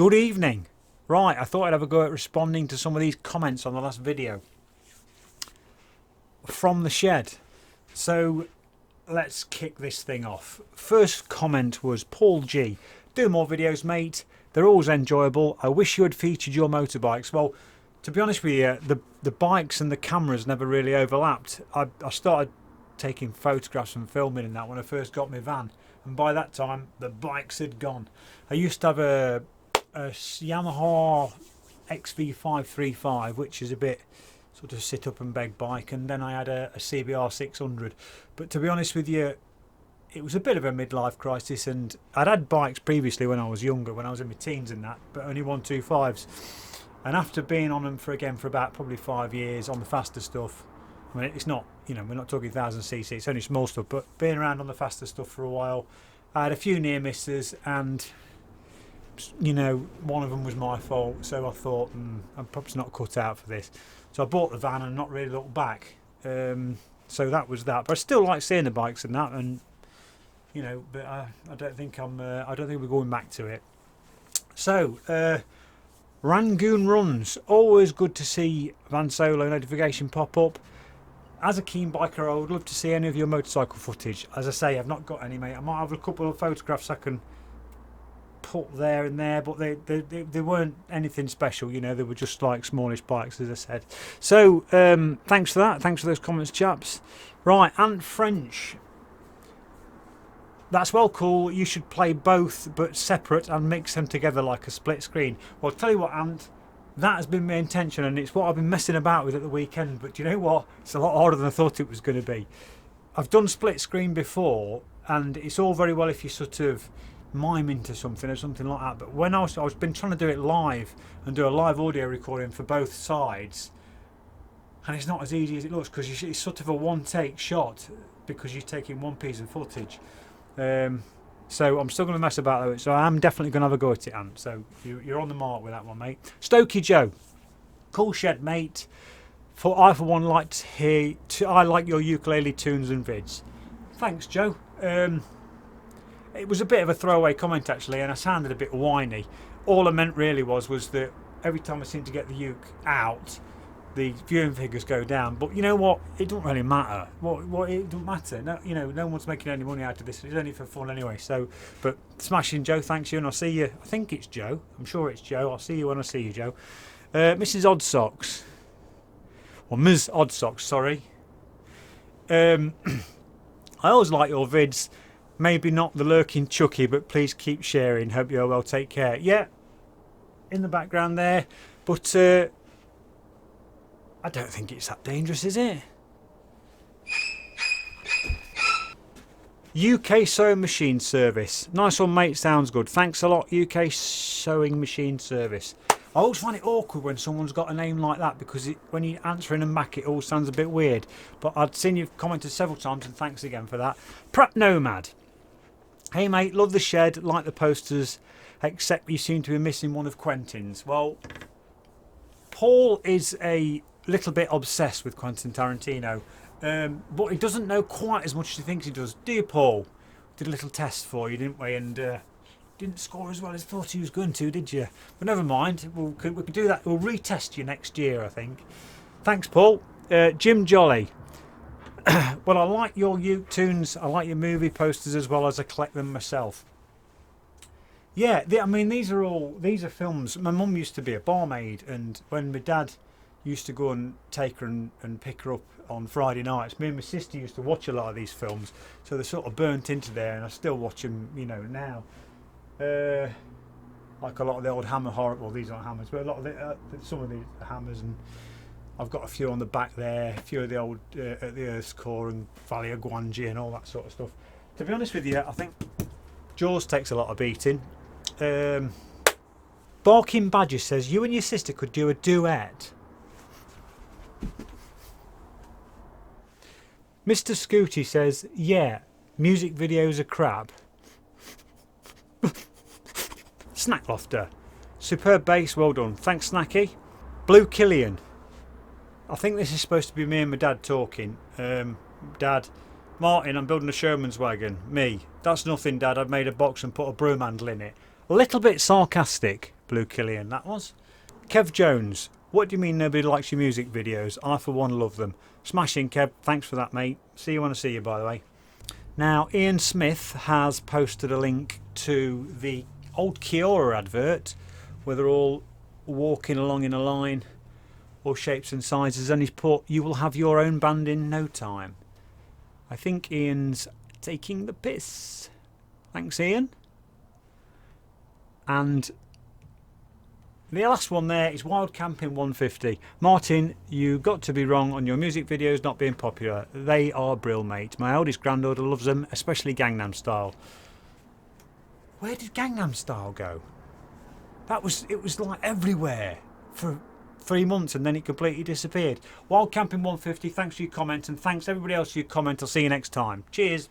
Good evening. Right, I thought I'd have a go at responding to some of these comments on the last video from the shed. So let's kick this thing off. First comment was Paul G. Do more videos, mate. They're always enjoyable. I wish you had featured your motorbikes. Well, to be honest with you, the bikes and the cameras never really overlapped. I started taking photographs and filming in that when I first got my van, and by that time the bikes had gone. I used to have a Yamaha XV535, which is a bit sort of sit up and beg bike, and then I had a CBR 600. But to be honest with you, it was a bit of a midlife crisis, and I'd had bikes previously when I was younger, when I was in my teens and that, but only 125s. And after being on them for about probably 5 years on the faster stuff, I mean, it's not, you know, we're not talking 1000cc, it's only small stuff, but being around on the faster stuff for a while, I had a few near misses, and you know, one of them was my fault. So I thought, I'm probably not cut out for this. So I bought the van and not really looked back. So that was that. But I still like seeing the bikes and that, and you know, but I don't think I don't think we're going back to it. So Rangoon Runs, always good to see VanSolo notification pop up. As a keen biker, I would love to see any of your motorcycle footage. As I say, I've not got any, mate. I might have a couple of photographs I can put there and there, but they weren't anything special, you know. They were just like smallish bikes, as I said. So thanks for that, thanks for those comments, chaps. Right, Ant French, that's well cool. You should play both but separate and mix them together like a split screen. Well, I'll tell you what, Ant, that has been my intention, and it's what I've been messing about with at the weekend. But do you know what, it's a lot harder than I thought it was going to be. I've done split screen before, and it's all very well if you sort of mime into something or something like that, but when I've been trying to do it live and do a live audio recording for both sides, and it's not as easy as it looks, because it's sort of a one take shot because you're taking one piece of footage. So I'm still going to mess about with it, so I'm definitely going to have a go at it, Ant. So you're on the mark with that one, mate. Stokey Joe, cool shed, mate. I for one like to hear I like your ukulele tunes and vids. Thanks, Joe. It was a bit of a throwaway comment actually, and I sounded a bit whiny. All I meant really was that every time I seem to get the uke out, the viewing figures go down. But you know what? It doesn't really matter. It doesn't matter. No, you know, no one's making any money out of this. It's only for fun anyway. So, but smashing, Joe. Thanks you, and I'll see you. I think it's Joe. I'm sure it's Joe. I'll see you when I see you, Joe. Mrs. Odd Socks, or Ms. Odd Socks. Sorry. I always like your vids. Maybe not the lurking Chucky, but please keep sharing. Hope you're well. Take care. Yeah, in the background there. But I don't think it's that dangerous, is it? UK Sewing Machine Service. Nice one, mate. Sounds good. Thanks a lot, UK Sewing Machine Service. I always find it awkward when someone's got a name like that, because when you're answering them back, it all sounds a bit weird. But I'd seen you've commented several times, and thanks again for that. Pratt Nomad. Hey mate, love the shed, like the posters, except you seem to be missing one of Quentin's. Well, Paul is a little bit obsessed with Quentin Tarantino, but he doesn't know quite as much as he thinks he does. Dear Paul, did a little test for you, didn't we? And didn't score as well as thought he was going to, did you? But never mind, we can do that. We'll retest you next year, I think. Thanks, Paul. Jim Jolly. Well, I like your uke tunes, I like your movie posters as well, as I collect them myself. Yeah, I mean, these are films. My mum used to be a barmaid, and when my dad used to go and take her and pick her up on Friday nights, me and my sister used to watch a lot of these films, so they're sort of burnt into there, and I still watch them, you know, now. Like a lot of the old Hammer horror, well, these aren't hammers, but a lot of some of these are hammers, and I've got a few on the back there, a few of the old at the Earth's Core and Valley of Guanji and all that sort of stuff. To be honest with you, I think Jaws takes a lot of beating. Barking Badger says, you and your sister could do a duet. Mr. Scooty says, yeah, music videos are crap. Snack Lofter, superb bass, well done. Thanks, Snacky. Blue Killian. I think this is supposed to be me and my dad talking. Dad, Martin, I'm building a Sherman's wagon. Me, that's nothing, Dad. I've made a box and put a broom handle in it. A little bit sarcastic, Blue Killian, that was. Kev Jones, what do you mean nobody likes your music videos? I for one love them. Smashing, Kev, thanks for that, mate. See you when I see you, by the way. Now, Ian Smith has posted a link to the old Kiora advert where they're all walking along in a line, all shapes and sizes, and he's put, you will have your own band in no time. I think Ian's taking the piss. Thanks, Ian. And the last one there is Wild Camping 150. Martin, you got to be wrong on your music videos not being popular. They are brill, mate. My oldest granddaughter loves them, especially Gangnam Style. Where did Gangnam Style go? It was like everywhere for 3 months and then it completely disappeared. Wild Camping 150, thanks for your comment, and thanks everybody else for your comment. I'll see you next time. Cheers.